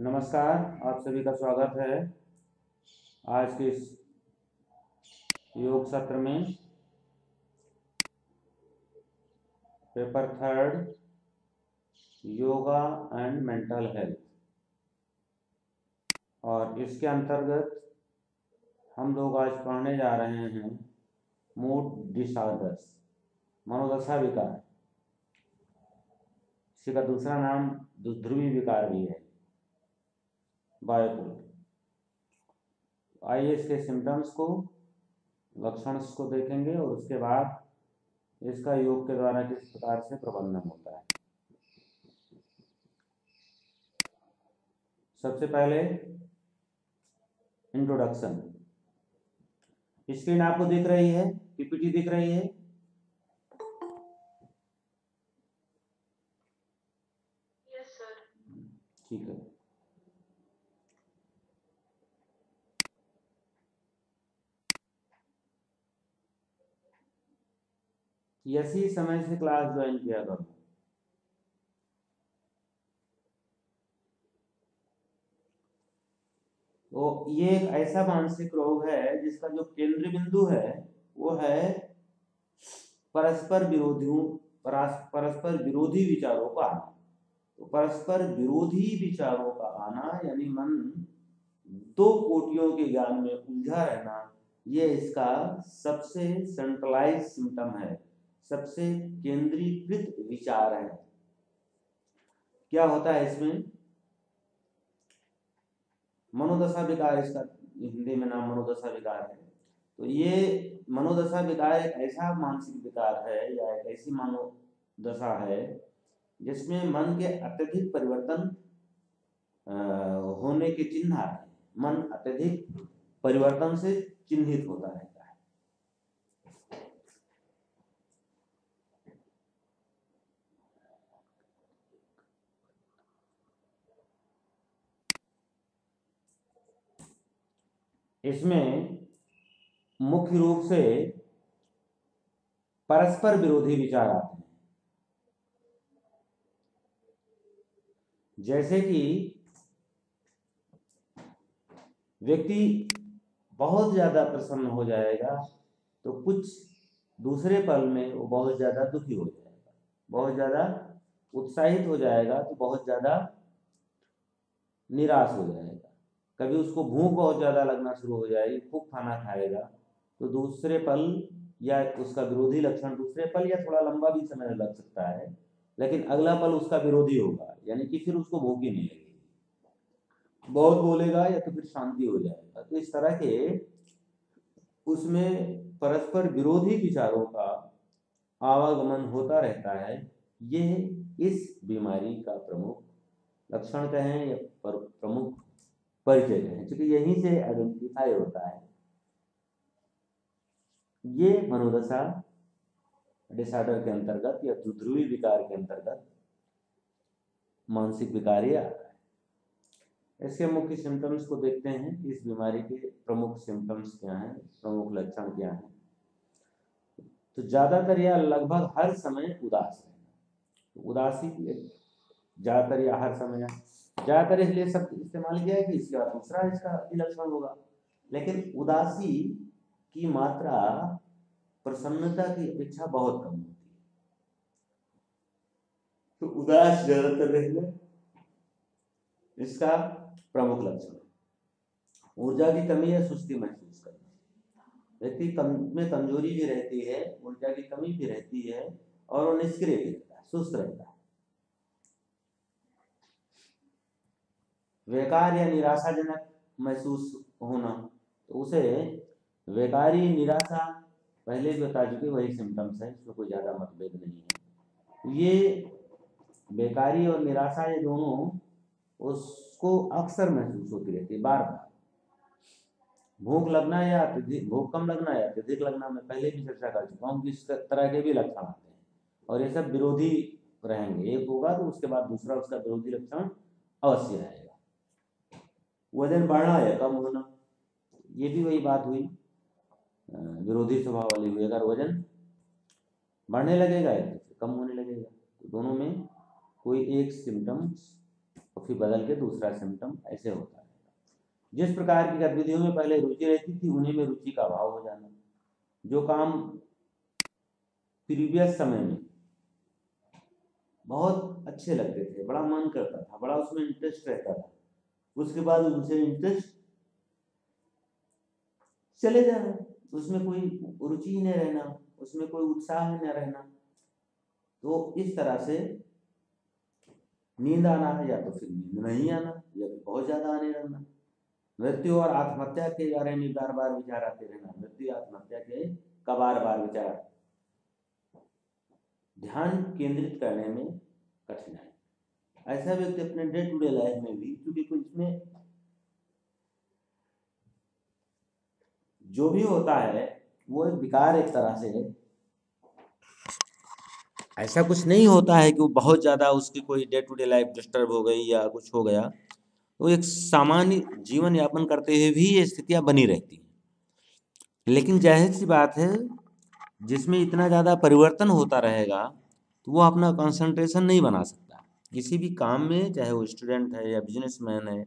नमस्कार, आप सभी का स्वागत है आज के इस योग सत्र में। Paper third, yoga and mental health, और इसके अंतर्गत हम लोग आज पढ़ने जा रहे हैं मूड डिसऑर्डर्स, मनोदशा विकार। इसी का दूसरा नाम ध्रुवी विकार भी है, बाइपोलर। आइए इसके सिम्टम्स को, लक्षण को देखेंगे और उसके बाद इसका योग के द्वारा किस प्रकार से प्रबंधन होता है। सबसे पहले इंट्रोडक्शन। स्क्रीन आपको दिख रही है, पीपीटी दिख रही है? Yes sir. ठीक है। इसी समय से क्लास ज्वाइन किया करो। तो ये एक ऐसा मानसिक रोग है जिसका जो केंद्र बिंदु है वो है परस्पर विरोधी विचारों का आना। तो परस्पर विरोधी विचारों का आना यानी मन दो कोटियों के ज्ञान में उलझा रहना, ये इसका सबसे सेंट्रलाइज सिम्टम है, सबसे केंद्रीकृत विचार है। क्या होता है इसमें? मनोदशा विकार, इसका हिंदी में नाम मनोदशा विकार है। तो ये मनोदशा विकार एक ऐसा मानसिक विकार है या एक ऐसी मनोदशा है जिसमें मन के अत्यधिक परिवर्तन होने के चिन्ह आते हैं। मन अत्यधिक परिवर्तन से चिन्हित होता रहता है। इसमें मुख्य रूप से परस्पर विरोधी विचार आते हैं, जैसे कि व्यक्ति बहुत ज्यादा प्रसन्न हो जाएगा तो कुछ दूसरे पल में वो बहुत ज्यादा दुखी हो जाएगा, बहुत ज्यादा उत्साहित हो जाएगा तो बहुत ज्यादा निराश हो जाएगा। कभी उसको भूख बहुत ज्यादा लगना शुरू हो जाएगी, खूब खाना खाएगा तो दूसरे पल या उसका विरोधी लक्षण दूसरे पल या थोड़ा लंबा भी समय लग सकता है, लेकिन अगला पल उसका विरोधी होगा, यानी कि फिर उसको भूख ही नहीं लगेगी, बहुत बोलेगा या तो फिर शांति हो जाएगा। तो इस तरह के उसमें परस्पर विरोधी विचारों का आवागमन होता रहता है। ये इस बीमारी का प्रमुख लक्षण कहें या प्रमुख परिचय कहें, क्योंकि यहीं से आइडेंटिफाई होता है। ये मनोदशा डिसऑर्डर के अंतर्गत या ध्रुवी विकार के अंतर्गत मानसिक विकार ही आता है। इसके मुख्य सिम्टम्स को देखते हैं कि इस बीमारी के प्रमुख सिम्टम्स क्या हैं, प्रमुख लक्षण क्या हैं। तो ज्यादातर या लगभग हर समय उदास रहना। उदासी ज्यादातर या हर समय, ज्यादातर इसलिए सब इस्तेमाल किया है कि इसके बाद दूसरा इसका लक्षण होगा, लेकिन उदासी की मात्रा प्रसन्नता की अपेक्षा बहुत कम होती है। तो उदास ज्यादातर रहना इसका प्रमुख लक्षण है। ऊर्जा की कमी या सुस्ती महसूस करना, व्यक्ति में कमजोरी भी रहती है, ऊर्जा की कमी भी रहती है और वो निष्क्रिय भी रहता है, सुस्त रहता है। बेकार या निराशाजनक महसूस होना, तो उसे बेकारी निराशा पहले भी बता चुके, वही सिम्टम्स है, इसमें कोई ज्यादा मतभेद नहीं है। ये बेकारी और निराशा ये दोनों उसको अक्सर महसूस होती रहती है, बार बार। भूख लगना या अत्यधिक, भूख कम लगना या अत्यधिक लगना, मैं पहले भी चर्चा कर चुका हूँ कि इस तरह के भी लक्षण आते हैं और ये सब विरोधी रहेंगे। एक होगा तो उसके बाद दूसरा उसका विरोधी लक्षण अवश्य रहेगा। वजन बढ़ना या कम होना, ये भी वही बात हुई, विरोधी स्वभाव वाली हुई। अगर वजन बढ़ने लगेगा या तो कम होने लगेगा, तो दोनों में कोई एक सिम्टम्स और फिर बदल के दूसरा सिम्टम ऐसे होता है। जिस प्रकार की गतिविधियों में पहले रुचि रहती थी उन्हीं में रुचि का अभाव हो जाना, जो काम प्रीवियस समय में बहुत अच्छे लगते थे, बड़ा मन करता था, बड़ा उसमें इंटरेस्ट रहता था, उसके बाद उनसे इंटरेस्ट चले जाना, उसमें कोई रुचि ही नहीं रहना, उसमें कोई उत्साह ही नहीं रहना। तो इस तरह से नींद आना है, या तो फिर नींद नहीं आना, या फिर बहुत ज्यादा आने लगना। मृत्यु और आत्महत्या के बारे में बार बार विचार आते रहना, मृत्यु आत्महत्या के का बार बार विचार, ध्यान केंद्रित करने में कठिनाई। ऐसा व्यक्ति अपने डे टू डे लाइफ में भी, क्योंकि कुछ इसमें जो भी होता है वो एक विकार, एक तरह से ऐसा कुछ नहीं होता है कि वो बहुत ज़्यादा उसकी कोई day to day life disturb हो गई या कुछ हो गया, तो एक सामान्य जीवन यापन करते हुए भी ये स्थितियाँ बनी रहती हैं। लेकिन जाहिर सी बात है, जिसमें इतना ज़्यादा परिवर्तन होता रहेगा तो वो अपना कंसंट्रेशन नहीं बना सकता किसी भी काम में, चाहे वो स्टूडेंट है या बिजनेसमैन है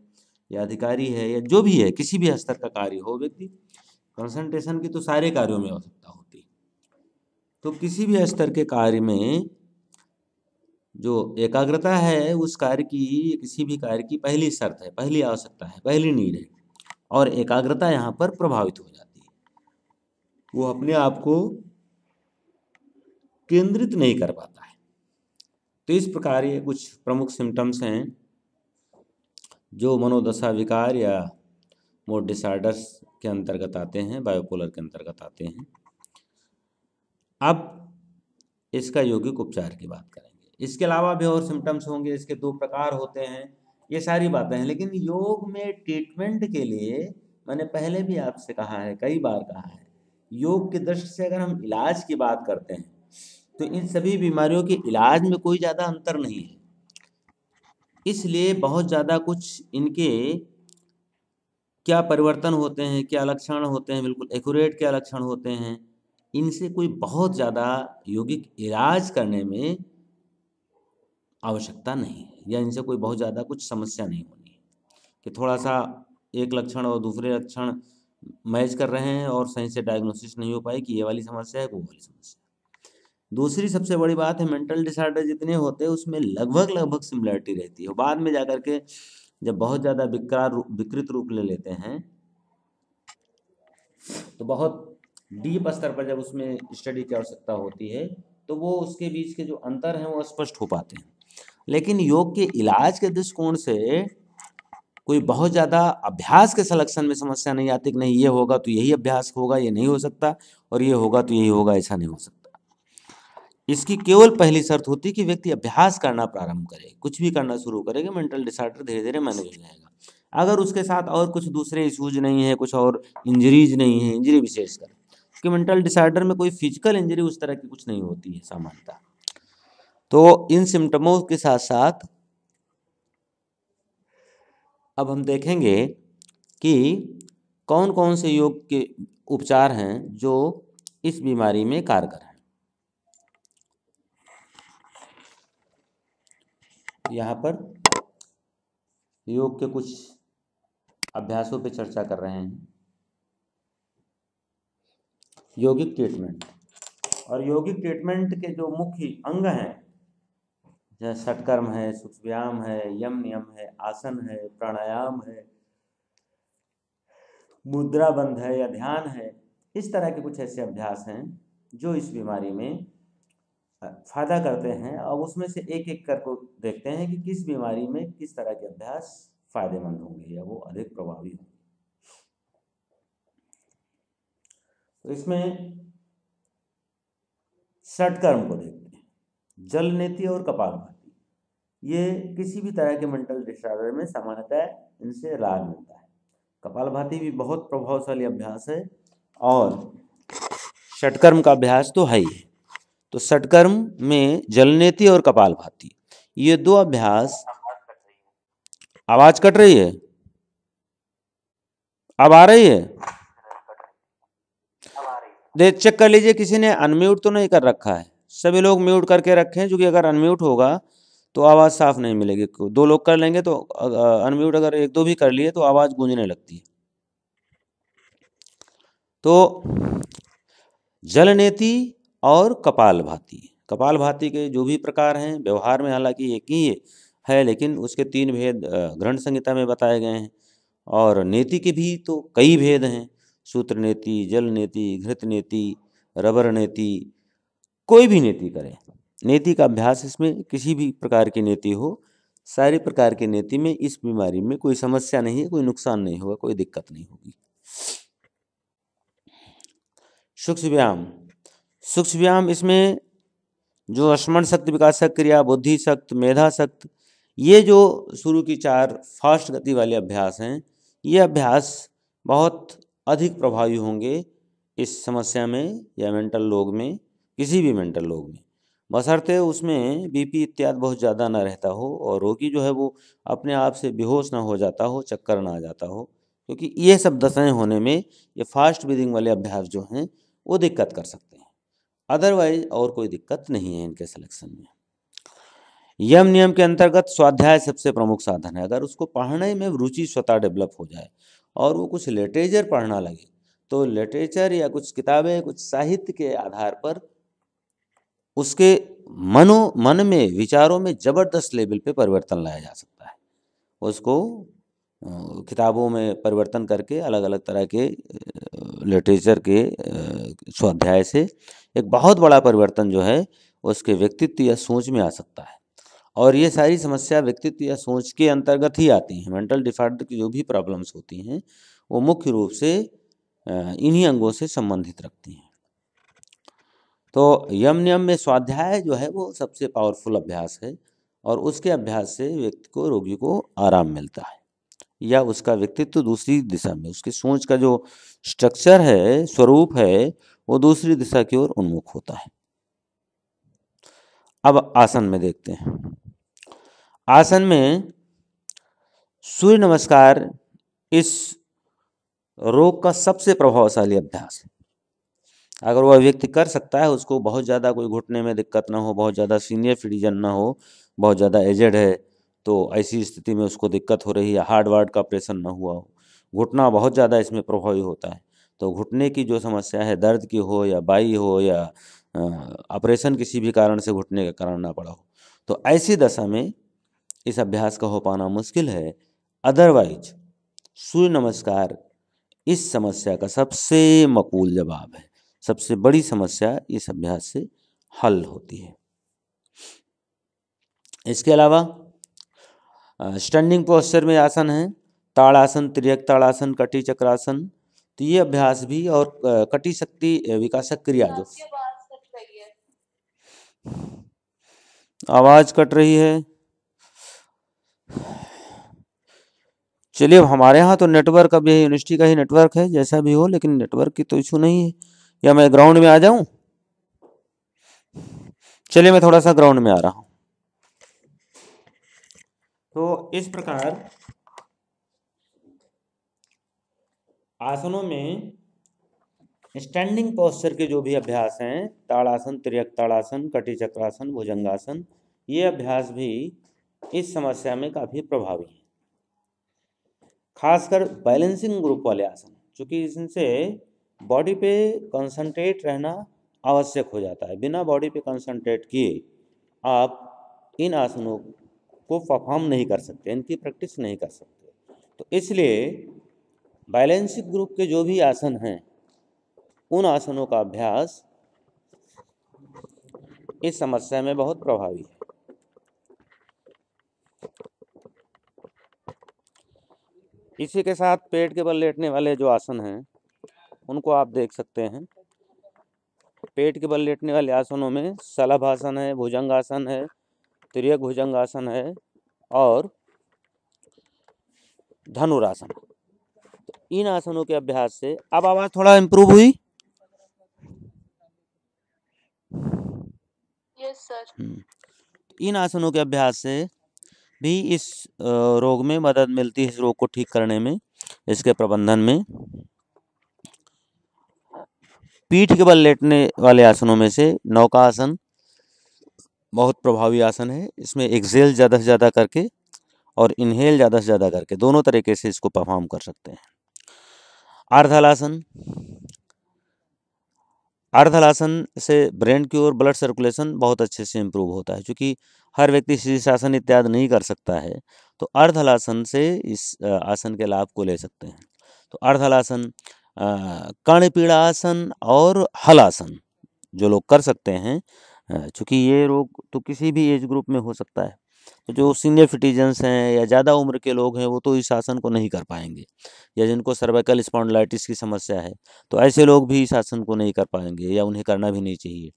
या अधिकारी है या जो भी है, किसी भी स्तर का कार्य हो, व्यक्ति कंसंट्रेशन की तो सारे कार्यों में आवश्यकता होती है। तो किसी भी स्तर के कार्य में जो एकाग्रता है, उस कार्य की, किसी भी कार्य की पहली शर्त है, पहली आवश्यकता है, पहली नीड है, और एकाग्रता यहाँ पर प्रभावित हो जाती है। वो अपने आप को केंद्रित नहीं कर पाता है। तो इस प्रकार ये कुछ प्रमुख सिम्टम्स हैं जो मनोदशा विकार या मूड डिसऑर्डर्स के अंतर्गत आते हैं, बायोपोलर के अंतर्गत आते हैं। अब इसका यौगिक उपचार की बात करेंगे। इसके अलावा भी और सिम्टम्स होंगे, इसके 2 प्रकार होते हैं, ये सारी बातें हैं। लेकिन योग में ट्रीटमेंट के लिए मैंने पहले भी आपसे कहा है, कई बार कहा है, योग की दृष्टि से अगर हम इलाज की बात करते हैं तो इन सभी बीमारियों के इलाज में कोई ज़्यादा अंतर नहीं है। इसलिए बहुत ज़्यादा कुछ इनके क्या परिवर्तन होते हैं, क्या लक्षण होते हैं, बिल्कुल एक्यूरेट क्या लक्षण होते हैं, इनसे कोई बहुत ज़्यादा यौगिक इलाज करने में आवश्यकता नहीं है, या इनसे कोई बहुत ज़्यादा कुछ समस्या नहीं होनी है कि थोड़ा सा एक लक्षण और दूसरे लक्षण मैच कर रहे हैं और सही से डायग्नोसिस नहीं हो पाई कि ये वाली समस्या है, वो वाली समस्या। दूसरी सबसे बड़ी बात है, मेंटल डिसऑर्डर जितने होते हैं उसमें लगभग सिमिलरिटी रहती है। बाद में जाकर के जब बहुत ज़्यादा विकृत रूप ले लेते हैं तो बहुत डीप स्तर पर जब उसमें स्टडी की आवश्यकता होती है तो वो उसके बीच के जो अंतर हैं वो स्पष्ट हो पाते हैं। लेकिन योग के इलाज के दृष्टिकोण से कोई बहुत ज़्यादा अभ्यास के सिलेक्शन में समस्या नहीं आती कि नहीं ये होगा तो यही अभ्यास होगा, ये नहीं हो सकता, और ये होगा तो यही होगा, ऐसा नहीं हो सकता। इसकी केवल पहली शर्त होती है कि व्यक्ति अभ्यास करना प्रारंभ करे, कुछ भी करना शुरू करेगा, मेंटल डिसऑर्डर धीरे धीरे मैनेज हो जाएगा। अगर उसके साथ और कुछ दूसरे इश्यूज नहीं है, कुछ और इंजरीज नहीं है, इंजरी विशेषकर, कि मेंटल डिसऑर्डर में कोई फिजिकल इंजरी उस तरह की कुछ नहीं होती है सामान्यतः। तो इन सिम्टमों के साथ साथ अब हम देखेंगे कि कौन कौन से योग के उपचार हैं जो इस बीमारी में कारगर हैं। यहाँ पर योग के कुछ अभ्यासों पे चर्चा कर रहे हैं। यौगिक ट्रीटमेंट, और यौगिक ट्रीटमेंट के जो मुख्य अंग हैं, जैसे षटकर्म है, सूक्ष्म व्यायाम है, यम नियम है, आसन है, प्राणायाम है, मुद्रा बंध है या ध्यान है, इस तरह के कुछ ऐसे अभ्यास हैं जो इस बीमारी में फायदा करते हैं। अब उसमें से एक एक करके देखते हैं कि किस बीमारी में किस तरह के अभ्यास फायदेमंद होंगे या वो अधिक प्रभावी होंगे। तो इसमें षटकर्म को देखते हैं, जल नेति और कपालभाति। ये किसी भी तरह के मेंटल डिसऑर्डर में सामान्यतः इनसे लाभ मिलता है। कपालभाति भी बहुत प्रभावशाली अभ्यास है और षटकर्म का अभ्यास तो है ही है। तो षटकर्म में जलनेति और कपालभाति, ये 2 अभ्यास। आवाज कट रही है? अब आ रही है? देख चेक कर लीजिए, किसी ने अनम्यूट तो नहीं कर रखा है। सभी लोग म्यूट करके रखें, क्योंकि अगर अनम्यूट होगा तो आवाज़ साफ नहीं मिलेगी। 2 लोग कर लेंगे तो अनम्यूट अगर 1-2 भी कर लिए तो आवाज़ गूंजने लगती है। तो जलनेति और कपालभाति के जो भी प्रकार हैं, व्यवहार में हालांकि एक ही है, लेकिन उसके 3 भेद ग्रंथ संहिता में बताए गए हैं। और नेति के भी तो कई भेद हैं, सूत्र नेति, जल नेति, घृत नेति, रबर नेति, कोई भी नेति करें। नेति का अभ्यास, इसमें किसी भी प्रकार की नेति हो, सारी प्रकार की नेति में इस बीमारी में कोई समस्या नहीं है, कोई नुकसान नहीं होगा, कोई दिक्कत नहीं होगी। सूक्ष्म व्यायाम, इसमें जो स्मरण शक्ति विकासक क्रिया, बुद्धि शक्ति, मेधा शक्ति, ये जो शुरू की 4 फास्ट गति वाले अभ्यास हैं, ये अभ्यास बहुत अधिक प्रभावी होंगे इस समस्या में या मेंटल लोग में, किसी भी मेंटल लोग में, बशर्ते उसमें बीपी इत्यादि बहुत ज़्यादा ना रहता हो और रोगी जो है वो अपने आप से बेहोश ना हो जाता हो, चक्कर ना आ जाता हो, क्योंकि ये सब दशाएं होने में ये फास्ट ब्रीदिंग वाले अभ्यास जो हैं वो दिक्कत कर सकते हैं। अदरवाइज और कोई दिक्कत नहीं है इनके सिलेक्शन में। यम नियम के अंतर्गत स्वाध्याय सबसे प्रमुख साधन है। अगर उसको पढ़ने में रुचि स्वतः डेवलप हो जाए और वो कुछ लिटरेचर पढ़ना लगे, तो लिटरेचर या कुछ किताबें, कुछ साहित्य के आधार पर उसके मन में, विचारों में ज़बरदस्त लेवल पे परिवर्तन लाया जा सकता है। उसको किताबों में परिवर्तन करके अलग अलग तरह के लिटरेचर के स्वाध्याय से एक बहुत बड़ा परिवर्तन जो है उसके व्यक्तित्व या सोच में आ सकता है। और ये सारी समस्या व्यक्तित्व या सोच के अंतर्गत ही आती हैं। मेंटल डिसऑर्डर की जो भी प्रॉब्लम्स होती हैं वो मुख्य रूप से इन्हीं अंगों से संबंधित रखती हैं। तो यम नियम में स्वाध्याय जो है वो सबसे पावरफुल अभ्यास है और उसके अभ्यास से व्यक्ति को, रोगी को आराम मिलता है या उसका व्यक्तित्व दूसरी दिशा में, उसकी सोच का जो स्ट्रक्चर है, स्वरूप है, वो दूसरी दिशा की ओर उन्मुख होता है। अब आसन में देखते हैं। आसन में सूर्य नमस्कार इस रोग का सबसे प्रभावशाली अभ्यास है। अगर वह व्यक्ति कर सकता है, उसको बहुत ज़्यादा कोई घुटने में दिक्कत ना हो, बहुत ज़्यादा सीनियर सिटीजन ना हो, बहुत ज़्यादा एजेड है, तो ऐसी स्थिति में उसको दिक्कत हो रही है, हार्ड वार्ड का ऑपरेशन ना हुआ हो, घुटना बहुत ज़्यादा इसमें प्रभावी होता है, तो घुटने की जो समस्या है, दर्द की हो या बाई हो या ऑपरेशन किसी भी कारण से घुटने का कारण ना पड़ा हो, तो ऐसी दशा में इस अभ्यास का हो पाना मुश्किल है। अदरवाइज सूर्य नमस्कार इस समस्या का सबसे मकबूल जवाब है, सबसे बड़ी समस्या इस अभ्यास से हल होती है। इसके अलावा स्टैंडिंग पोस्चर में आसन है, ताड़ासन, त्रियक ताड़ासन, कटी चक्रासन, तो ये अभ्यास भी, और कटी शक्ति विकासक क्रिया जो, आवाज कट रही है। चलिए, अब हमारे यहाँ तो नेटवर्क, अब ये यूनिवर्सिटी का ही नेटवर्क है, जैसा भी हो, लेकिन नेटवर्क की तो इशू नहीं है। या मैं ग्राउंड में आ जाऊं? चलिए, मैं थोड़ा सा ग्राउंड में आ रहा हूं। तो इस प्रकार आसनों में स्टैंडिंग पोस्चर के जो भी अभ्यास हैं, ताड़ासन, त्रियक ताड़ासन, कटी चक्रासन, भुजंगासन, ये अभ्यास भी इस समस्या में काफ़ी प्रभावी है। खासकर बैलेंसिंग ग्रुप वाले आसन, चूँकि इनसे बॉडी पे कंसंट्रेट रहना आवश्यक हो जाता है। बिना बॉडी पे कंसंट्रेट किए आप इन आसनों को परफॉर्म नहीं कर सकते, इनकी प्रैक्टिस नहीं कर सकते। तो इसलिए बैलेंसिंग ग्रुप के जो भी आसन हैं, उन आसनों का अभ्यास इस समस्या में बहुत प्रभावी है। इसी के साथ पेट के बल लेटने वाले जो आसन हैं उनको आप देख सकते हैं। पेट के बल लेटने वाले आसनों में शलभासन है, भुजंगासन है, त्रियक भुजंगासन है और धनुरासन। तो इन आसनों के अभ्यास से, अब आवाज थोड़ा इम्प्रूव हुई? Yes sir. इन आसनों के अभ्यास से भी इस रोग में मदद मिलती है, इस रोग को ठीक करने में, इसके प्रबंधन में। पीठ के बल लेटने वाले आसनों में से नौकासन, बहुत प्रभावी आसन है। इसमें एक्सेल ज़्यादा से ज़्यादा करके और इनहेल ज़्यादा से ज़्यादा करके दोनों तरीके से इसको परफॉर्म कर सकते हैं। अर्धहलासन, अर्धहलासन से ब्रेन की ओर ब्लड सर्कुलेशन बहुत अच्छे से इम्प्रूव होता है। क्योंकि हर व्यक्ति शीर्षासन इत्यादि नहीं कर सकता है, तो अर्धहलासन से इस आसन के लाभ को ले सकते हैं। तो अर्धहलासन, कर्णपीड़ा आसन और हलासन जो लोग कर सकते हैं, चूँकि ये रोग तो किसी भी एज ग्रुप में हो सकता है, तो जो सीनियर सिटीजन्स हैं या ज़्यादा उम्र के लोग हैं वो तो इस आसन को नहीं कर पाएंगे, या जिनको सर्वाइकल स्पॉन्डिलाइटिस की समस्या है तो ऐसे लोग भी इस आसन को नहीं कर पाएंगे या उन्हें करना भी नहीं चाहिए।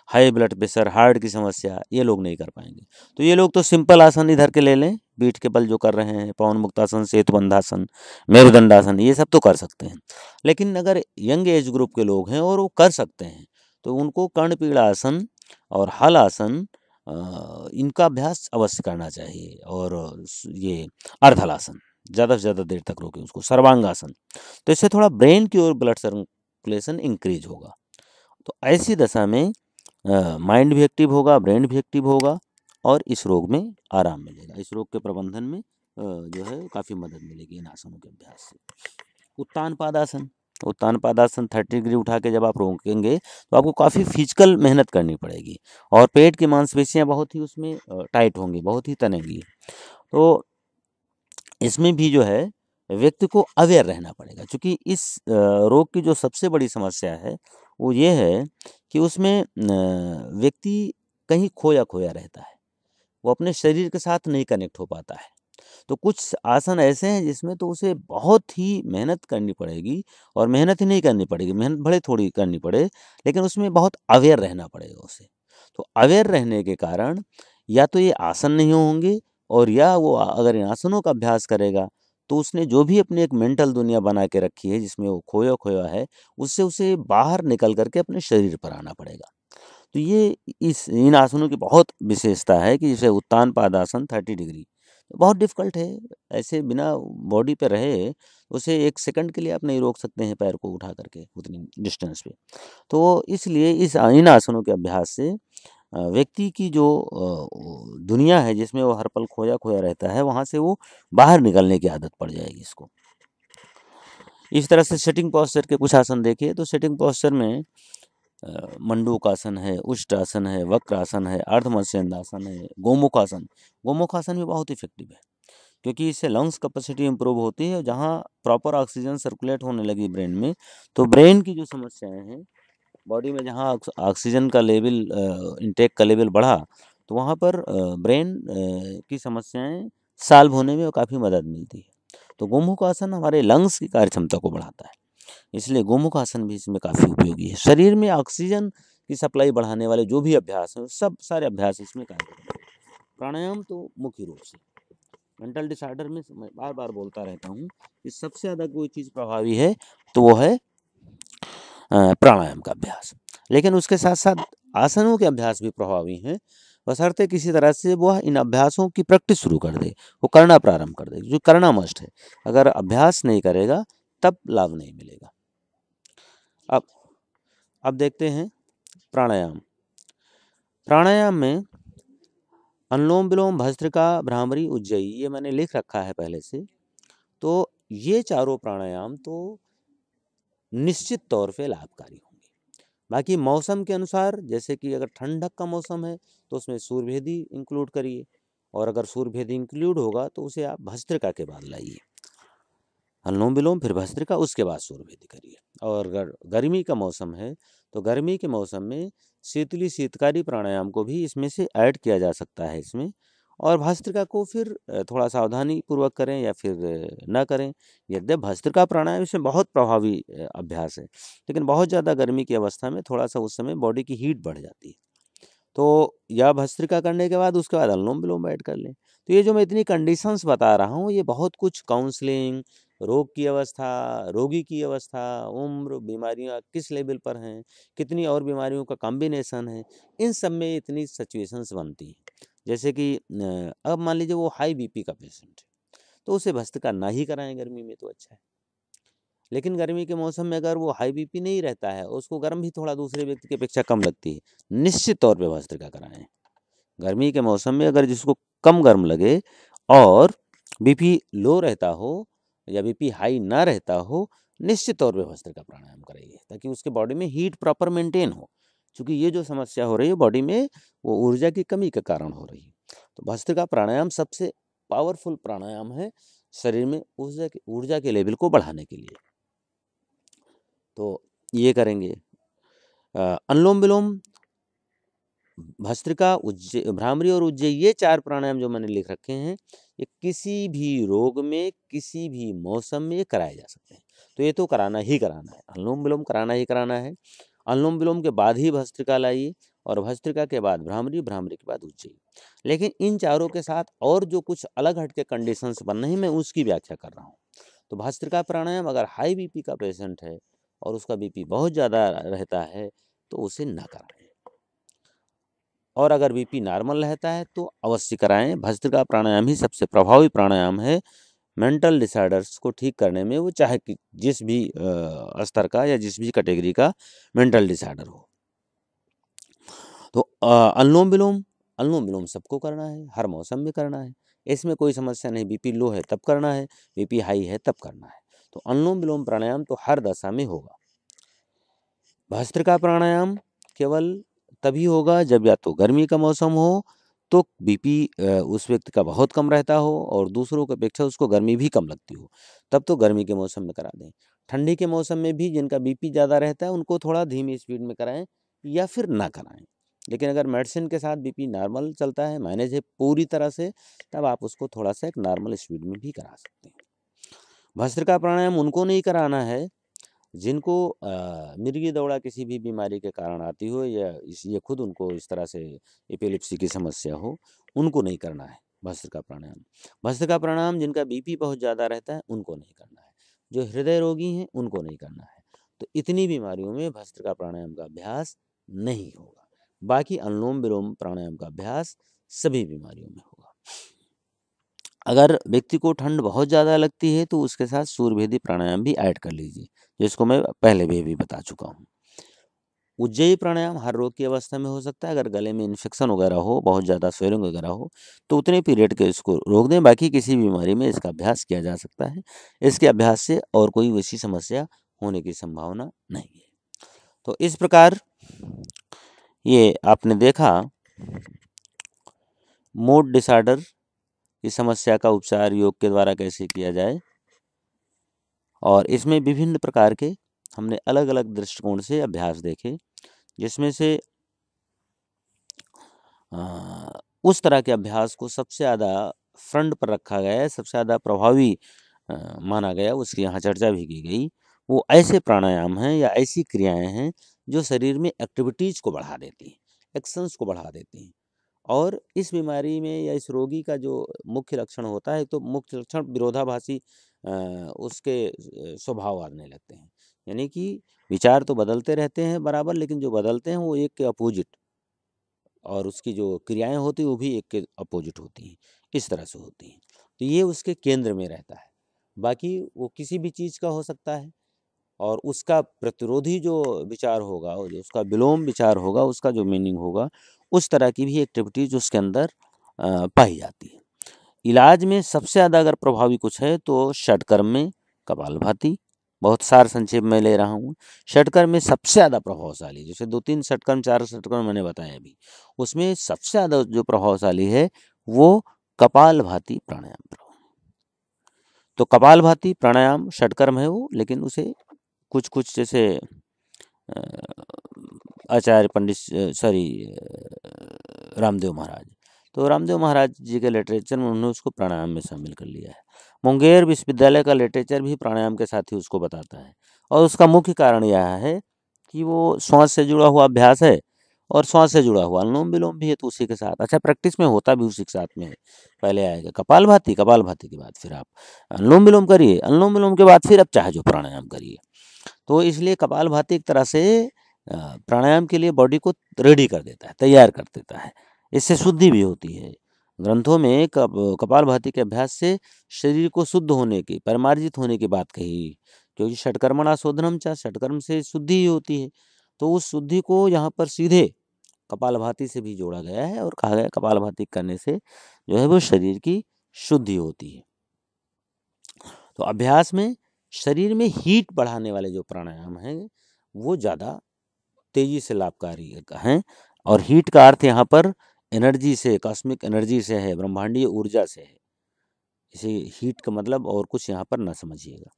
हाई ब्लड प्रेशर, हार्ट की समस्या, ये लोग नहीं कर पाएंगे। तो ये लोग तो सिंपल आसन इधर के ले लें, पीठ के बल जो कर रहे हैं, पवन मुक्तासन, सेतुबंधासन, मेरुदंडासन, ये सब तो कर सकते हैं। लेकिन अगर यंग एज ग्रुप के लोग हैं और वो कर सकते हैं तो उनको कर्णपीड़ा आसन और हल आसन, इनका अभ्यास अवश्य करना चाहिए। और ये अर्धहलासन ज़्यादा से ज़्यादा देर तक रोकें उसको। सर्वांगासन, तो इससे थोड़ा ब्रेन की ओर ब्लड सर्कुलेशन इंक्रीज होगा। तो ऐसी दशा में माइंड भी एक्टिव होगा, ब्रेन भी एक्टिव होगा और इस रोग में आराम मिलेगा। इस रोग के प्रबंधन में जो है काफ़ी मदद मिलेगी इन आसनों के अभ्यास से। उत्तान पादासन, उत्तान पादासन 30 डिग्री उठा के जब आप रोकेंगे तो आपको काफ़ी फिजिकल मेहनत करनी पड़ेगी और पेट की मांसपेशियां बहुत ही उसमें टाइट होंगी, बहुत ही तनेंगी। तो इसमें भी जो है व्यक्ति को अवेयर रहना पड़ेगा, क्योंकि इस रोग की जो सबसे बड़ी समस्या है वो ये है कि उसमें व्यक्ति कहीं खोया खोया रहता है, वो अपने शरीर के साथ नहीं कनेक्ट हो पाता है। तो कुछ आसन ऐसे हैं जिसमें तो उसे बहुत ही मेहनत करनी पड़ेगी, और मेहनत ही नहीं करनी पड़ेगी, मेहनत भले थोड़ी करनी पड़े, लेकिन उसमें बहुत अवेयर रहना पड़ेगा उसे। तो अवेयर रहने के कारण या तो ये आसन नहीं होंगे, और या वो अगर इन आसनों का अभ्यास करेगा तो उसने जो भी अपनी एक मेंटल दुनिया बना के रखी है जिसमें वो खोया खोया है, उससे उसे बाहर निकल करके अपने शरीर पर आना पड़ेगा। तो ये इस इन आसनों की बहुत विशेषता है कि जैसे उत्तान पादासन 30 डिग्री बहुत डिफ़िकल्ट है। ऐसे बिना बॉडी पे रहे उसे 1 सेकंड के लिए आप नहीं रोक सकते हैं पैर को उठा करके उतनी डिस्टेंस पे। तो इसलिए इन आसनों के अभ्यास से व्यक्ति की जो दुनिया है जिसमें वो हर पल खोया खोया रहता है, वहाँ से वो बाहर निकलने की आदत पड़ जाएगी इसको। इस तरह से सिटिंग पोस्चर के कुछ आसन देखिए, तो सिटिंग पोस्चर में मंडूकासन है, उष्ट्रासन है, वक्रासन है, अर्धमत्स्यंदासन है, गोमुखासन। गोमुखासन भी बहुत इफेक्टिव है, क्योंकि इससे लंग्स कैपेसिटी इंप्रूव होती है। जहाँ प्रॉपर ऑक्सीजन सर्कुलेट होने लगी ब्रेन में, तो ब्रेन की जो समस्याएं हैं बॉडी में, जहाँ ऑक्सीजन का लेवल, इनटेक का लेवल बढ़ा, तो वहाँ पर ब्रेन की समस्याएं सॉल्व होने में काफ़ी मदद मिलती है। तो गोमुख आसन हमारे लंग्स की कार्य क्षमता को बढ़ाता है, इसलिए गोमुख आसन भी इसमें काफ़ी उपयोगी है। शरीर में ऑक्सीजन की सप्लाई बढ़ाने वाले जो भी अभ्यास हैं, सब सारे अभ्यास इसमें कार्य करते हैं। प्राणायाम तो मुख्य रूप से मेंटल डिसऑर्डर में मैं बार बार बोलता रहता हूँ कि सबसे ज़्यादा कोई चीज़ प्रभावी है तो वो है प्राणायाम का अभ्यास। लेकिन उसके साथ साथ आसनों के अभ्यास भी प्रभावी हैं, बशर्ते किसी तरह से वह इन अभ्यासों की प्रैक्टिस शुरू कर दे, वो करना प्रारंभ कर दे, जो करना मस्ट है। अगर अभ्यास नहीं करेगा तब लाभ नहीं मिलेगा। अब देखते हैं प्राणायाम। प्राणायाम में अनुलोम विलोम, भस्त्रिका, भ्रामरी, उज्जयी, ये मैंने लिख रखा है पहले से। तो ये चारों प्राणायाम तो निश्चित तौर पे लाभकारी होंगे। बाकी मौसम के अनुसार, जैसे कि अगर ठंडक का मौसम है तो उसमें सूर्यभेदी इंक्लूड करिए, और अगर सूर्यभेदी इंक्लूड होगा तो उसे आप भस्त्रिका के बाद लाइए, अनुलोम विलोम फिर भस्त्रिका, उसके बाद सूर्यभेदी करिए। और अगर गर्मी का मौसम है तो गर्मी के मौसम में शीतली शीतकारी प्राणायाम को भी इसमें से ऐड किया जा सकता है इसमें, और भस्त्रिका को फिर थोड़ा सावधानी पूर्वक करें या फिर ना करें। यद्यपि भस्त्रिका प्राणायाम इसमें बहुत प्रभावी अभ्यास है, लेकिन बहुत ज़्यादा गर्मी की अवस्था में थोड़ा सा उस समय बॉडी की हीट बढ़ जाती है, तो या भस्त्रिका करने के बाद उसके बाद अनुलोम विलोम ऐड कर लें। तो ये जो मैं इतनी कंडीशंस बता रहा हूँ, ये बहुत कुछ काउंसलिंग, रोग की अवस्था, रोगी की अवस्था, उम्र, बीमारियाँ किस लेवल पर हैं, कितनी और बीमारियों का कॉम्बिनेशन है, इन सब में इतनी सिचुएशंस बनती हैं। जैसे कि अब मान लीजिए वो हाई बीपी का पेशेंट है, तो उसे भस्त्रिका ना ही कराएं गर्मी में तो अच्छा है। लेकिन गर्मी के मौसम में अगर वो हाई बीपी नहीं रहता है, उसको गर्म भी थोड़ा दूसरे व्यक्ति की अपेक्षा कम लगती है, निश्चित तौर पे भस्त्रिका कराएं। गर्मी के मौसम में अगर जिसको कम गर्म लगे और बीपी लो रहता हो या बीपी हाई ना रहता हो, निश्चित तौर पे भस्त्रिका प्राणायाम कराइए ताकि उसके बॉडी में हीट प्रॉपर मेंटेन हो। क्योंकि ये जो समस्या हो रही है बॉडी में, वो ऊर्जा की कमी के कारण हो रही है। तो भस्त्रिका प्राणायाम सबसे पावरफुल प्राणायाम है शरीर में ऊर्जा के लेवल को बढ़ाने के लिए। तो ये करेंगे। अनुलोम विलोम, भस्त्रिका, भ्रामरी और उज्जयी, ये 4 प्राणायाम जो मैंने लिख रखे हैं, ये किसी भी रोग में किसी भी मौसम में ये कराए जा सकते हैं। तो ये तो कराना ही कराना है, अनुलोम विलोम कराना ही कराना है। अनुलोम विलोम के बाद ही भस्त्रिका लाइए और भस्त्रिका के बाद भ्रामरी, भ्रामरी के बाद उज्जयी। लेकिन इन चारों के साथ और जो कुछ अलग हट के कंडीशंस बन रही हैं, मैं उसकी व्याख्या कर रहा हूँ। तो भस्त्रिका प्राणायाम अगर हाई बीपी का पेशेंट है और उसका बीपी बहुत ज़्यादा रहता है तो उसे ना कराएं, और अगर बीपी नॉर्मल रहता है तो अवश्य कराएं। भस्त्रिका प्राणायाम ही सबसे प्रभावी प्राणायाम है मेंटल डिसऑर्डर्स को ठीक करने में, वो चाहे कि जिस भी स्तर का या जिस भी कैटेगरी का मेंटल डिसऑर्डर हो। तो अनुलोम विलोम सबको करना है, हर मौसम में करना है, इसमें कोई समस्या नहीं। बीपी लो है तब करना है, बीपी हाई है तब करना है। तो अनुलोम विलोम प्राणायाम तो हर दशा में होगा। भस्त्रिका प्राणायाम केवल तभी होगा जब या तो गर्मी का मौसम हो तो बीपी उस व्यक्ति का बहुत कम रहता हो और दूसरों की अपेक्षा उसको गर्मी भी कम लगती हो, तब तो गर्मी के मौसम में करा दें। ठंडी के मौसम में भी जिनका बीपी ज़्यादा रहता है उनको थोड़ा धीमी स्पीड में कराएं या फिर ना कराएं। लेकिन अगर मेडिसिन के साथ बीपी नॉर्मल चलता है, मैनेज है पूरी तरह से, तब आप उसको थोड़ा सा एक नॉर्मल स्पीड में भी करा सकते हैं। भस्त्रिका प्राणायाम उनको नहीं कराना है जिनको मिर्गी दौड़ा किसी भी बीमारी के कारण आती हो या ये खुद उनको इस तरह से एपिलेप्सी की समस्या हो, उनको नहीं करना है भस्त्रिका प्राणायाम। भस्त्रिका प्राणायाम जिनका बीपी बहुत ज़्यादा रहता है उनको नहीं करना है, जो हृदय रोगी हैं उनको नहीं करना है। तो इतनी बीमारियों में भस्त्रिका प्राणायाम का अभ्यास नहीं होगा। बाकी अनुलोम विलोम प्राणायाम का अभ्यास सभी बीमारियों में होगा। अगर व्यक्ति को ठंड बहुत ज़्यादा लगती है तो उसके साथ सूर्यभेदी प्राणायाम भी ऐड कर लीजिए, जिसको मैं पहले भी बता चुका हूँ। उज्जयी प्राणायाम हर रोग की अवस्था में हो सकता है। अगर गले में इन्फेक्शन वगैरह हो, बहुत ज़्यादा स्वेलिंग वगैरह हो, तो उतने पीरियड के इसको रोक दें। बाकी किसी बीमारी में इसका अभ्यास किया जा सकता है। इसके अभ्यास से और कोई वैसी समस्या होने की संभावना नहीं है। तो इस प्रकार ये आपने देखा मूड डिसऑर्डर की समस्या का उपचार योग के द्वारा कैसे किया जाए, और इसमें विभिन्न प्रकार के हमने अलग अलग दृष्टिकोण से अभ्यास देखे, जिसमें से उस तरह के अभ्यास को सबसे ज़्यादा फ्रंट पर रखा गया है, सबसे ज़्यादा प्रभावी माना गया, उसकी यहाँ चर्चा भी की गई। वो ऐसे प्राणायाम हैं या ऐसी क्रियाएं हैं जो शरीर में एक्टिविटीज़ को बढ़ा देती हैं, एक्शंस को बढ़ा देती हैं। और इस बीमारी में या इस रोगी का जो मुख्य लक्षण होता है, तो मुख्य लक्षण विरोधाभासी उसके स्वभाव आने लगते हैं। यानी कि विचार तो बदलते रहते हैं बराबर, लेकिन जो बदलते हैं वो एक के अपोजिट, और उसकी जो क्रियाएं होती हैं वो भी एक के अपोजिट होती हैं, इस तरह से होती हैं। तो ये उसके केंद्र में रहता है। बाकी वो किसी भी चीज़ का हो सकता है, और उसका प्रतिरोधी जो विचार होगा और जो उसका विलोम विचार होगा, उसका जो मीनिंग होगा, उस तरह की भी एक्टिविटीज उसके अंदर पाई जाती है। इलाज में सबसे ज़्यादा अगर प्रभावी कुछ है तो षटकर्म में कपालभाति, बहुत सार संक्षेप में ले रहा हूँ। षटकर्म में सबसे ज़्यादा प्रभावशाली, जैसे 2-3 षटकर्म 4 षटकर्म मैंने बताया अभी, उसमें सबसे ज़्यादा जो प्रभावशाली है वो कपालभाति प्राणायाम। तो कपालभाति प्राणायाम षटकर्म है वो, लेकिन उसे कुछ कुछ जैसे आचार्य पंडित रामदेव महाराज, तो रामदेव महाराज जी के लिटरेचर में उन्होंने उसको प्राणायाम में शामिल कर लिया है। मुंगेर विश्वविद्यालय का लिटरेचर भी प्राणायाम के साथ ही उसको बताता है, और उसका मुख्य कारण यह है कि वो श्वास से जुड़ा हुआ अभ्यास है, और श्वास से जुड़ा हुआ अनुलोम विलोम भी है तो उसी के साथ। अच्छा, प्रैक्टिस में होता भी उसी के साथ में है। पहले आएगा कपालभाति, कपालभाति के बाद फिर आप अनुलोम विलोम करिए, अनुलोम विलोम के बाद फिर आप चाहे जो प्राणायाम करिए। तो इसलिए कपालभाति एक तरह से प्राणायाम के लिए बॉडी को रेडी कर देता है, तैयार कर देता है। इससे शुद्धि भी होती है। ग्रंथों में कपालभाति के अभ्यास से शरीर को शुद्ध होने की, परिमार्जित होने की बात कही, क्योंकि षटकर्मणा शोधनम च, षटकर्म से शुद्धि ही होती है। तो उस शुद्धि को यहाँ पर सीधे कपालभाति से भी जोड़ा गया है और कहा गया कपालभाति करने से जो है वो शरीर की शुद्धि होती है। तो अभ्यास में शरीर में हीट बढ़ाने वाले जो प्राणायाम हैं वो ज़्यादा तेजी से लाभकारी हैं। और हीट का अर्थ यहाँ पर एनर्जी से, कॉस्मिक एनर्जी से है, ब्रह्मांडीय ऊर्जा से है। इसे हीट का मतलब और कुछ यहाँ पर ना समझिएगा।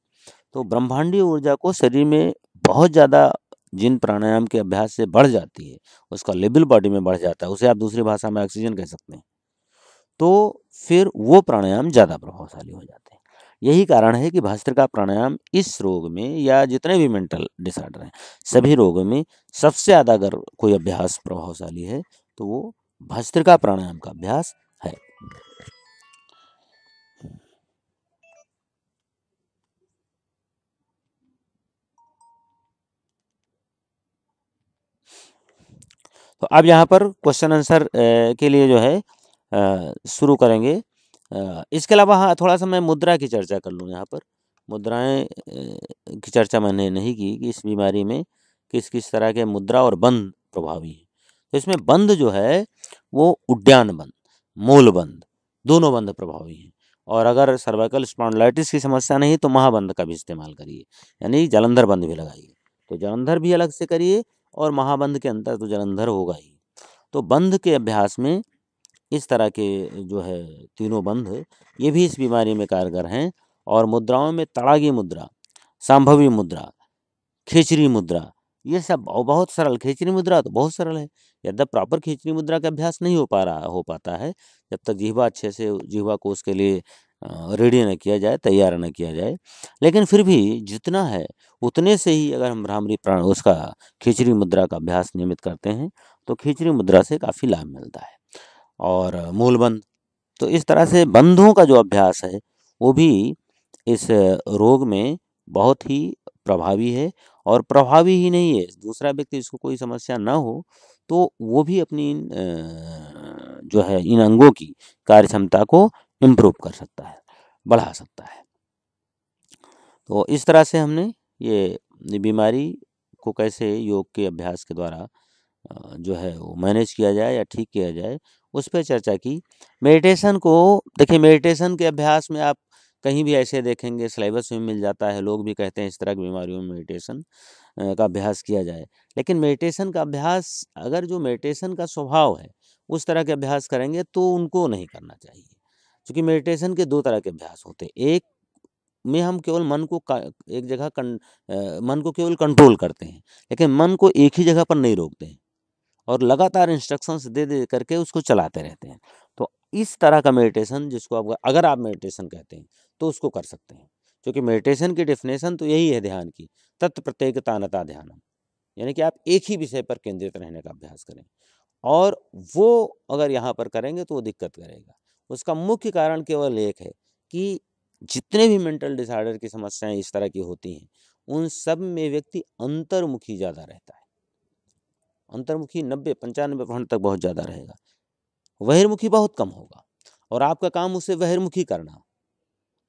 तो ब्रह्मांडीय ऊर्जा को शरीर में बहुत ज़्यादा जिन प्राणायाम के अभ्यास से बढ़ जाती है, उसका लेवल बॉडी में बढ़ जाता है, उसे आप दूसरी भाषा में ऑक्सीजन कह सकते हैं, तो फिर वो प्राणायाम ज़्यादा प्रभावशाली हो जाते हैं। यही कारण है कि भस्त्रिका प्राणायाम इस रोग में या जितने भी मेंटल डिसऑर्डर हैं सभी रोगों में सबसे ज़्यादा अगर कोई अभ्यास प्रभावशाली है तो वो भस्त्रिका प्राणायाम का अभ्यास है। तो अब यहाँ पर क्वेश्चन आंसर के लिए जो है शुरू करेंगे। इसके अलावा हाँ थोड़ा सा मैं मुद्रा की चर्चा कर लूँ। यहाँ पर मुद्राएं की चर्चा मैंने नहीं की कि इस बीमारी में किस किस तरह के मुद्रा और बंध प्रभावी हैं। तो इसमें बंध जो है वो उड्डयन बंध, मूल बंध, दोनों बंध प्रभावी हैं। और अगर सर्वाइकल स्पॉन्डिलाइटिस की समस्या नहीं तो महाबंध का भी इस्तेमाल करिए, यानी जलंधर बंध भी लगाइए। तो जलंधर भी अलग से करिए और महाबंध के अंतर तो जलंधर होगा ही। तो बंध के अभ्यास में इस तरह के जो है तीनों बंध ये भी इस बीमारी में कारगर हैं। और मुद्राओं में तड़ागी मुद्रा, सांभवी मुद्रा, खेचरी मुद्रा, ये सब बहुत सरल। खेचरी मुद्रा तो बहुत सरल है, यद्यप प्रॉपर खेचरी मुद्रा का अभ्यास नहीं हो पाता है जब तक जिह्वा अच्छे से जिह्वा को उसके लिए रेडी न किया जाए, तैयार न किया जाए। लेकिन फिर भी जितना है उतने से ही अगर हम भ्रामरी प्राण उसका खिचड़ी मुद्रा का अभ्यास नियमित करते हैं तो खिचड़ी मुद्रा से काफ़ी लाभ मिलता है। और मूलबंध, तो इस तरह से बंधों का जो अभ्यास है वो भी इस रोग में बहुत ही प्रभावी है। और प्रभावी ही नहीं है, दूसरा व्यक्ति जिसको कोई समस्या ना हो तो वो भी अपनी जो है इन अंगों की कार्य क्षमता को इम्प्रूव कर सकता है, बढ़ा सकता है। तो इस तरह से हमने ये बीमारी को कैसे योग के अभ्यास के द्वारा जो है वो मैनेज किया जाए या ठीक किया जाए उस पर चर्चा की। मेडिटेशन को देखिए, मेडिटेशन के अभ्यास में आप कहीं भी ऐसे देखेंगे सिलेबस में मिल जाता है, लोग भी कहते हैं इस तरह की बीमारियों में मेडिटेशन का अभ्यास किया जाए। लेकिन मेडिटेशन का अभ्यास अगर जो मेडिटेशन का स्वभाव है उस तरह के अभ्यास करेंगे तो उनको नहीं करना चाहिए, क्योंकि मेडिटेशन के दो तरह के अभ्यास होते हैं। एक में हम केवल मन को एक जगह मन को केवल कंट्रोल करते हैं, लेकिन मन को एक ही जगह पर नहीं रोकते हैं और लगातार इंस्ट्रक्शंस दे दे करके उसको चलाते रहते हैं। तो इस तरह का मेडिटेशन जिसको आप अगर आप मेडिटेशन कहते हैं तो उसको कर सकते हैं, क्योंकि मेडिटेशन की डेफिनेशन तो यही है ध्यान की, तत् प्रत्येकतानता ध्यानम, यानी कि आप एक ही विषय पर केंद्रित रहने का अभ्यास करें। और वो अगर यहाँ पर करेंगे तो वो दिक्कत करेगा। उसका मुख्य कारण केवल एक है कि जितने भी मेंटल डिसऑर्डर की समस्याएं इस तरह की होती हैं उन सब में व्यक्ति अंतर्मुखी ज़्यादा रहता है। अंतर्मुखी 90-95% तक बहुत ज़्यादा रहेगा, बहिर्मुखी बहुत कम होगा। और आपका काम उसे बहिर्मुखी करना।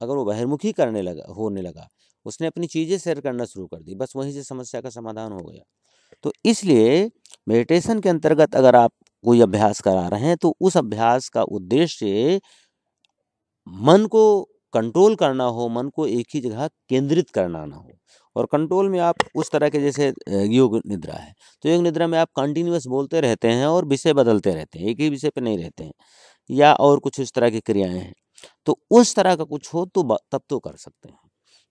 अगर वो बहिर्मुखी होने लगा, उसने अपनी चीज़ें शेयर करना शुरू कर दी, बस वहीं से समस्या का समाधान हो गया। तो इसलिए मेडिटेशन के अंतर्गत अगर आप कोई अभ्यास करा रहे हैं तो उस अभ्यास का उद्देश्य मन को कंट्रोल करना हो, मन को एक ही जगह केंद्रित करना ना हो। और कंट्रोल में आप उस तरह के जैसे योग निद्रा है, तो योग निद्रा में आप कंटिन्यूअस बोलते रहते हैं और विषय बदलते रहते हैं, एक ही विषय पे नहीं रहते हैं, या और कुछ इस तरह की क्रियाएं हैं। तो उस तरह का कुछ हो तो तब तो कर सकते हैं,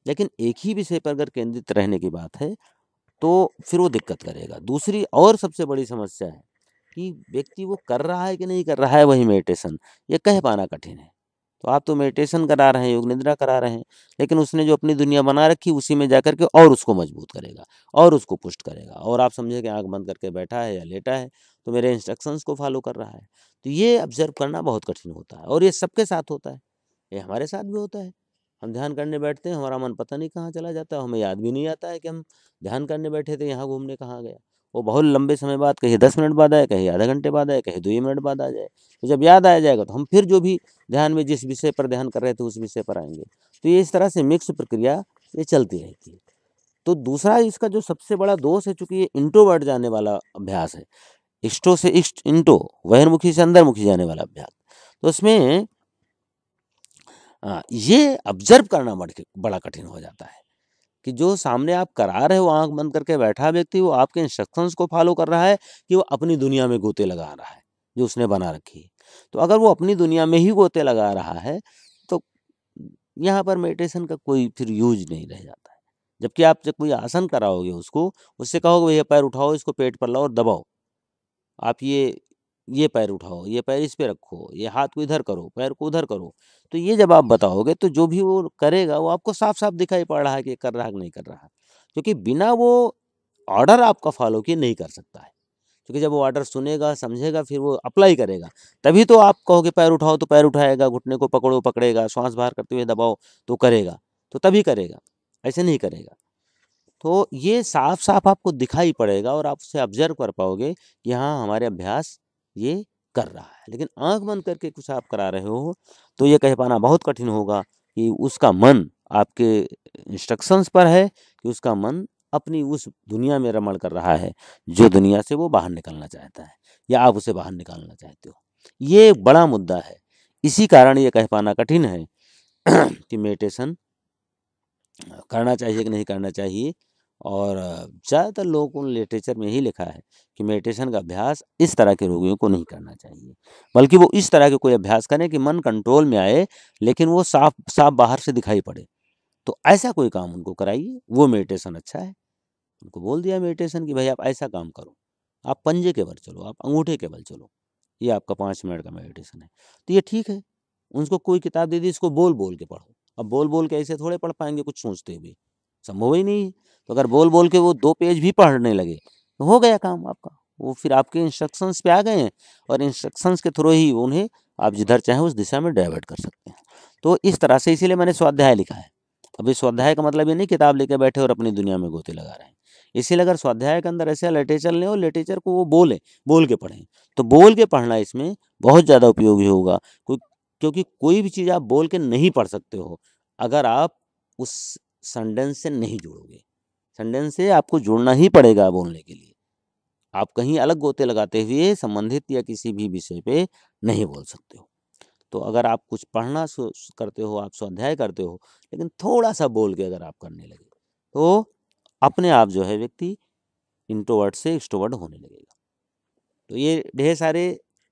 लेकिन एक ही विषय पर अगर केंद्रित रहने की बात है तो फिर वो दिक्कत करेगा। दूसरी और सबसे बड़ी समस्या है कि व्यक्ति वो कर रहा है कि नहीं कर रहा है वही मेडिटेशन, ये कह पाना कठिन है। तो आप तो मेडिटेशन करा रहे हैं, योग निद्रा करा रहे हैं, लेकिन उसने जो अपनी दुनिया बना रखी उसी में जाकर के और उसको मजबूत करेगा और उसको पुष्ट करेगा। और आप समझे कि आंख बंद करके बैठा है या लेटा है तो मेरे इंस्ट्रक्शंस को फॉलो कर रहा है। तो ये ऑब्जर्व करना बहुत कठिन होता है और ये सबके साथ होता है, ये हमारे साथ भी होता है। हम ध्यान करने बैठते हैं, हमारा मन पता नहीं कहाँ चला जाता है, हमें याद भी नहीं आता है कि हम ध्यान करने बैठे थे, यहाँ घूमने कहाँ गया। वो बहुत लंबे समय बाद, कहीं 10 मिनट बाद आए, कहीं आधा घंटे बाद आए, कहीं 2 मिनट बाद आ जाए। तो जब याद आ जाएगा तो हम फिर जो भी ध्यान में जिस विषय पर ध्यान कर रहे थे उस विषय पर आएंगे। तो ये इस तरह से मिक्स प्रक्रिया ये चलती रहती है। तो दूसरा इसका जो सबसे बड़ा दोष है, चूंकि ये इंट्रोवर्ट जाने वाला अभ्यास है, इष्टो से इष्ट इंटो, बहिर्मुखी से अंदरमुखी जाने वाला अभ्यास। तो उसमें ये ऑब्जर्व करना बड़ा कठिन हो जाता है कि जो सामने आप करा रहे हो, आंख बंद करके बैठा व्यक्ति, वो आपके इंस्ट्रक्शंस को फॉलो कर रहा है कि वो अपनी दुनिया में गोते लगा रहा है जो उसने बना रखी है। तो अगर वो अपनी दुनिया में ही गोते लगा रहा है तो यहाँ पर मेडिटेशन का कोई फिर यूज नहीं रह जाता है। जबकि आप जब कोई आसन कराओगे उसको, उससे कहोगे भैया पैर उठाओ, इसको पेट पर लाओ और दबाओ, आप ये पैर उठाओ, ये पैर इस पे रखो, ये हाथ को इधर करो, पैर को उधर करो, तो ये जब आप बताओगे तो जो भी वो करेगा वो आपको साफ-साफ दिखाई पड़ रहा है कि ये कर रहा है कि नहीं कर रहा है। क्योंकि बिना वो ऑर्डर आपका फॉलो किए नहीं कर सकता है। क्योंकि जब वो ऑर्डर सुनेगा, समझेगा, फिर वो अप्लाई करेगा, तभी तो आप कहोगे पैर उठाओ तो पैर उठाएगा, घुटने को पकड़ो पकड़ेगा, श्वास बाहर करते हुए दबाओ तो करेगा, तो तभी करेगा, ऐसे नहीं करेगा। तो ये साफ-साफ आपको दिखाई पड़ेगा और आप उसे ऑब्ज़र्व कर पाओगे कि हाँ, हमारे अभ्यास ये कर रहा है। लेकिन आँख बंद करके कुछ आप करा रहे हो, तो ये कह पाना बहुत कठिन होगा कि उसका मन आपके इंस्ट्रक्शंस पर है कि उसका मन अपनी उस दुनिया में रमण कर रहा है, जो दुनिया से वो बाहर निकलना चाहता है या आप उसे बाहर निकालना चाहते हो। ये एक बड़ा मुद्दा है। इसी कारण ये कह पाना कठिन है कि मेडिटेशन करना चाहिए कि नहीं करना चाहिए। और ज़्यादातर लोगों ने लिटरेचर में ही लिखा है कि मेडिटेशन का अभ्यास इस तरह के रोगियों को नहीं करना चाहिए, बल्कि वो इस तरह के कोई अभ्यास करें कि मन कंट्रोल में आए, लेकिन वो साफ साफ बाहर से दिखाई पड़े। तो ऐसा कोई काम उनको कराइए, वो मेडिटेशन अच्छा है। उनको बोल दिया मेडिटेशन कि भाई आप ऐसा काम करो, आप पंजे के बल चलो, आप अंगूठे के बल चलो, ये आपका 5 मिनट का मेडिटेशन है। तो ये ठीक है। उनको कोई किताब दे दी, इसको बोल बोल के पढ़ो। अब बोल बोल के ऐसे थोड़े पढ़ पाएंगे कुछ सोचते हुए, संभव ही नहीं है। तो अगर बोल बोल के वो 2 पेज भी पढ़ने लगे तो हो गया काम आपका। वो फिर आपके इंस्ट्रक्शंस पे आ गए हैं और इंस्ट्रक्शंस के थ्रू ही उन्हें आप जिधर चाहें उस दिशा में डाइवर्ट कर सकते हैं। तो इस तरह से इसीलिए मैंने स्वाध्याय लिखा है। अब इस स्वाध्याय का मतलब ये नहीं किताब लेके बैठे और अपनी दुनिया में गोते लगा रहे हैं। इसीलिए अगर स्वाध्याय के अंदर ऐसा लिटरेचर लें और लिटरेचर को वो बोलें, बोल के पढ़ें, तो बोल के पढ़ना इसमें बहुत ज़्यादा उपयोगी होगा। क्योंकि कोई भी चीज़ आप बोल के नहीं पढ़ सकते हो अगर आप उस सेंटेंस से नहीं जुड़ोगे। सेंटेंस से आपको जुड़ना ही पड़ेगा बोलने के लिए। आप कहीं अलग गोते लगाते हुए संबंधित या किसी भी विषय पे नहीं बोल सकते हो। तो अगर आप कुछ पढ़ना करते हो, आप स्वाध्याय करते हो, लेकिन थोड़ा-सा बोल के अगर आप करने लगे, तो अपने आप जो है व्यक्ति इंट्रोवर्ट से एक्सट्रोवर्ट होने लगेगा। तो ये ढेर सारे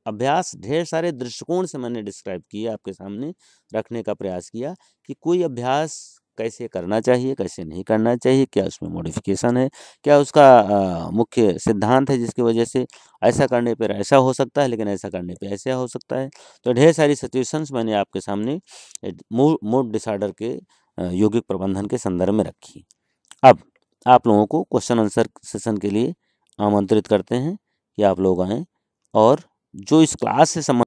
अभ्यास, ढेर सारे दृष्टिकोण से मैंने डिस्क्राइब किए, आपके सामने रखने का प्रयास किया कि कोई अभ्यास कैसे करना चाहिए, कैसे नहीं करना चाहिए, क्या उसमें मॉडिफ़िकेशन है, क्या उसका मुख्य सिद्धांत है जिसकी वजह से ऐसा करने पर ऐसा हो सकता है, लेकिन ऐसा करने पे ऐसा हो सकता है। तो ढेर सारी सिचुएशंस मैंने आपके सामने मूड डिसऑर्डर के यौगिक प्रबंधन के संदर्भ में रखी। अब आप लोगों को क्वेश्चन आंसर सेशन के लिए आमंत्रित करते हैं कि आप लोग आएँ और जो इस क्लास से संबंधित